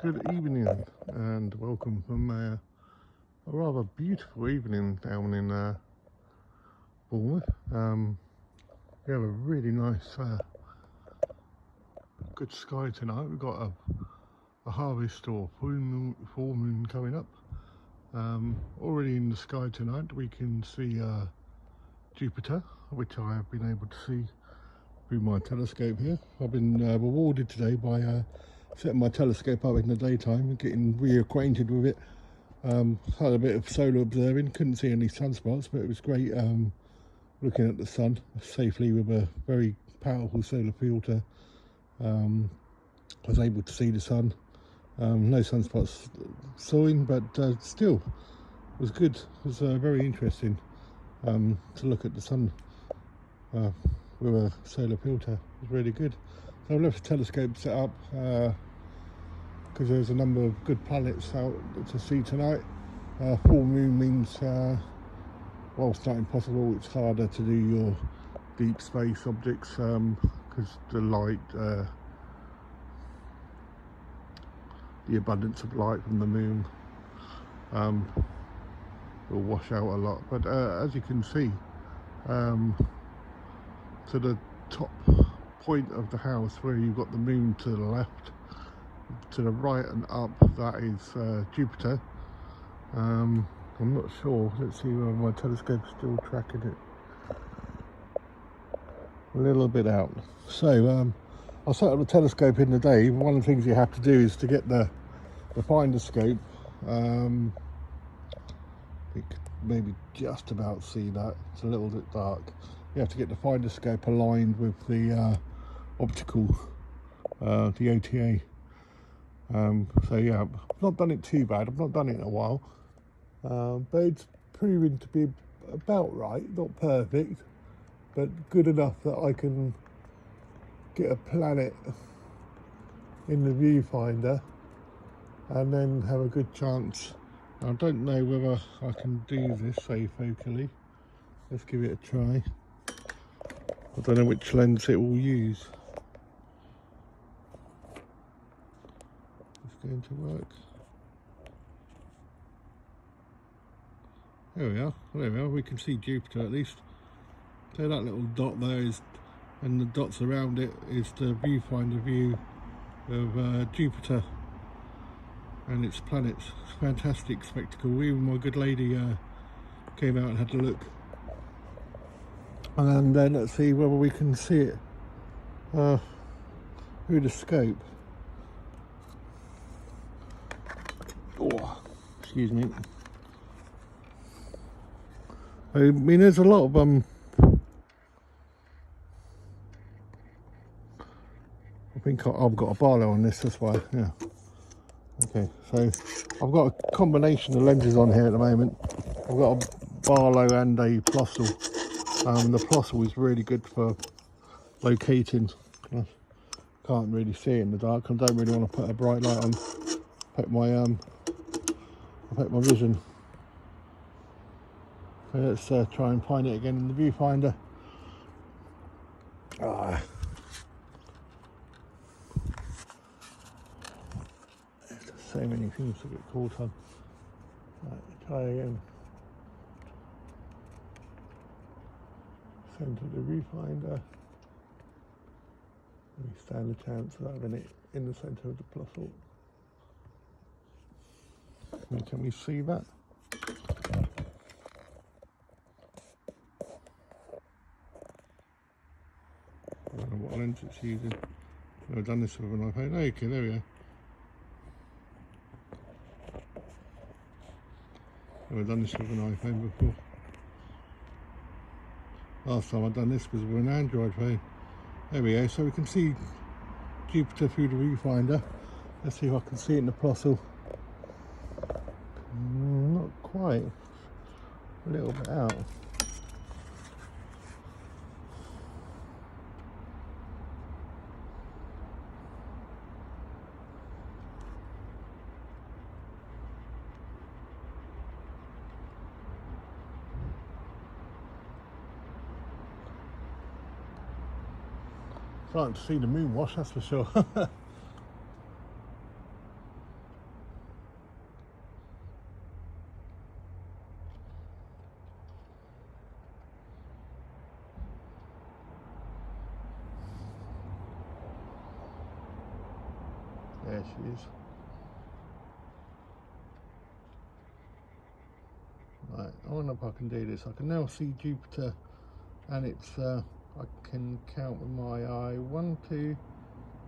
Good evening and welcome from a rather beautiful evening down in Bournemouth. We have a really nice good sky tonight. We've got a harvest or full moon coming up. Already in the sky tonight we can see Jupiter, which I have been able to see through my telescope here. I've been rewarded today by setting my telescope up in the daytime and getting reacquainted with it. Had a bit of solar observing, couldn't see any sunspots, but it was great looking at the sun safely with a very powerful solar filter. I was able to see the sun. No sunspots sawing, but still it was good. It was very interesting to look at the sun with a solar filter. It was really good. So I've left the telescope set up because there's a number of good planets out to see tonight. Full moon means, whilst not impossible, it's harder to do your deep space objects because the light, the abundance of light from the moon will wash out a lot. But as you can see, to the top point of the house where you've got the moon to the left, to the right and up, that is Jupiter. I'm not sure. Let's see whether my telescope's still tracking it. A little bit out. So I set up the telescope in the day. One of the things you have to do is to get the finder scope. You could maybe just about see that. It's a little bit dark. You have to get the finder scope aligned with the optical, the OTA. So yeah, I've not done it too bad. I've not done it in a while, but it's proving to be about right. Not perfect, but good enough that I can get a planet in the viewfinder and then have a good chance. I don't know whether I can do this afocally. Let's give it a try. I don't know which lens it will use. Going to work. There we are. There we are. We can see Jupiter at least. So that little dot there is, and the dots around it is the viewfinder view of Jupiter and its planets. It's a fantastic spectacle. Even my good lady came out and had a look. And then let's see whether we can see it through the scope. Oh, excuse me. I mean, there's a lot of I think I've got a Barlow on this. That's why. Yeah. Okay. So I've got a combination of lenses on here at the moment. I've got a Barlow and a Plossl. The Plossl is really good for locating. I can't really see it in the dark. I don't really want to put a bright light on. Put my vision. So let's try and find it again in the viewfinder. There's so many things to get caught on. Right, try again. Centre the viewfinder. We stand a chance of having it in the centre of the Plossl. Can we see that? I don't know what lens it's using. I've done this with an iPhone. Okay, there we go. I've done this with an iPhone before. Last time I've done this was with an Android phone. There we go. So we can see Jupiter through the viewfinder. Let's see if I can see it in the Plossl. Not quite. A little bit out. Starting to see the moon wash, that's for sure. There she is. Right, I wonder if I can do this. I can now see Jupiter, and it's I can count with my eye 1, 2,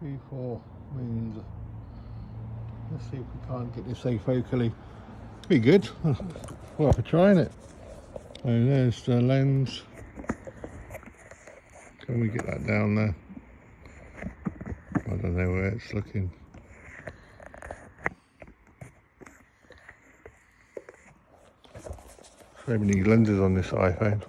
3, 4 moons. Let's see if we can't get this afocally. Be good. Worth a trying it. So there's the lens. Can we get that down there? I don't know where it's looking. So many lenses on this iPhone.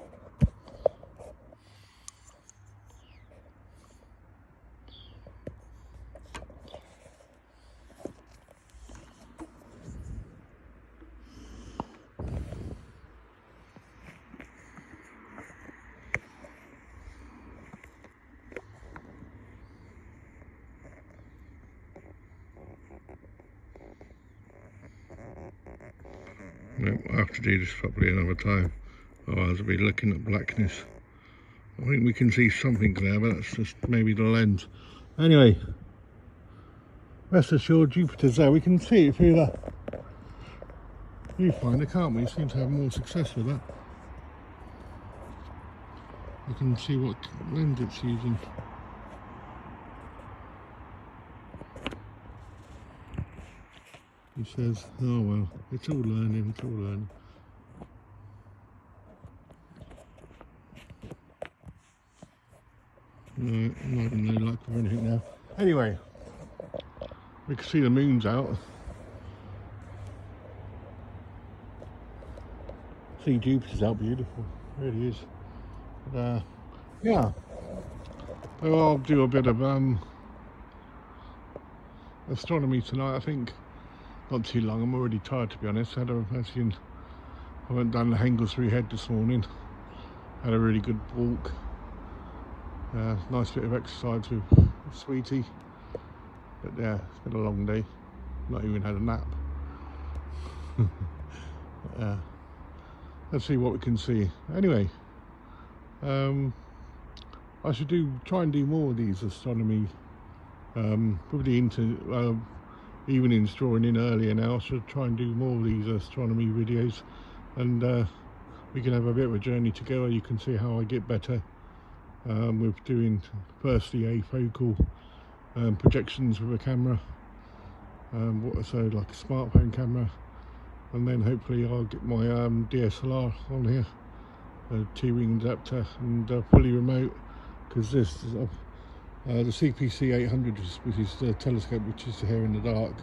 Nope, I'll have to do this probably another time, otherwise I'll be looking at blackness. I think we can see something there, but that's just maybe the lens. Anyway, rest assured Jupiter's there. We can see it through the viewfinder, can't we? Seem to have more success with that. You can see what lens it's using. He says, oh well, it's all learning, it's all learning. No, I'm not having no luck with anything now. Anyway, we can see the moon's out. See Jupiter's out, beautiful, it really is. But, yeah, well, I'll do a bit of astronomy tonight, I think. Not too long, I'm already tired to be honest. I went down the Hengelsbury Head this morning, had a really good walk, nice bit of exercise with Sweetie, but yeah, it's been a long day, not even had a nap. Let's see what we can see. Anyway, I should try and do more of these astronomy, probably into evenings drawing in earlier now. I should try and do more of these astronomy videos, and we can have a bit of a journey together. You can see how I get better with doing firstly afocal projections with a camera, so like a smartphone camera, and then hopefully I'll get my DSLR on here, a 2-ring adapter, and fully remote, because this is the CPC-800, which is the telescope which is here in the dark.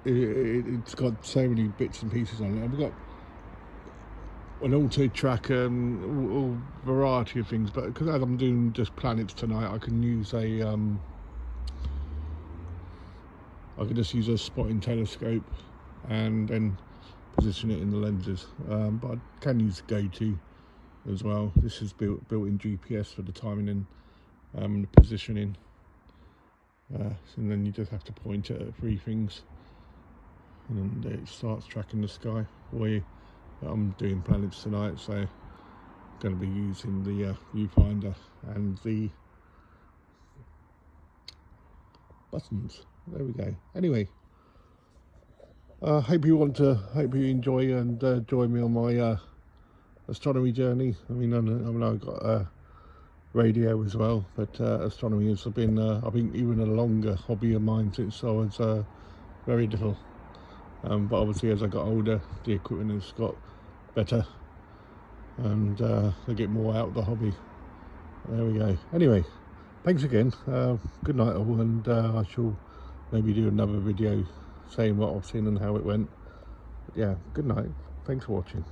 It's got so many bits and pieces on it. I've got an auto tracker and all variety of things, but because I'm doing just planets tonight, I can use I can just use a spotting telescope and then position it in the lenses. But I can use go-to as well. This is built-in GPS for the timing and the positioning, and then you just have to point it at 3 things and it starts tracking the sky for you. But I'm doing planets tonight, so I'm going to be using the viewfinder and the buttons. There we go. Anyway, hope you enjoy and join me on my astronomy journey. I mean, I've got a radio as well, but astronomy has been, I think, even a longer hobby of mine since I was very little. But obviously, as I got older, the equipment has got better, and I get more out of the hobby. There we go. Anyway, thanks again. Good night all, and I shall maybe do another video saying what I've seen and how it went. But yeah, good night. Thanks for watching.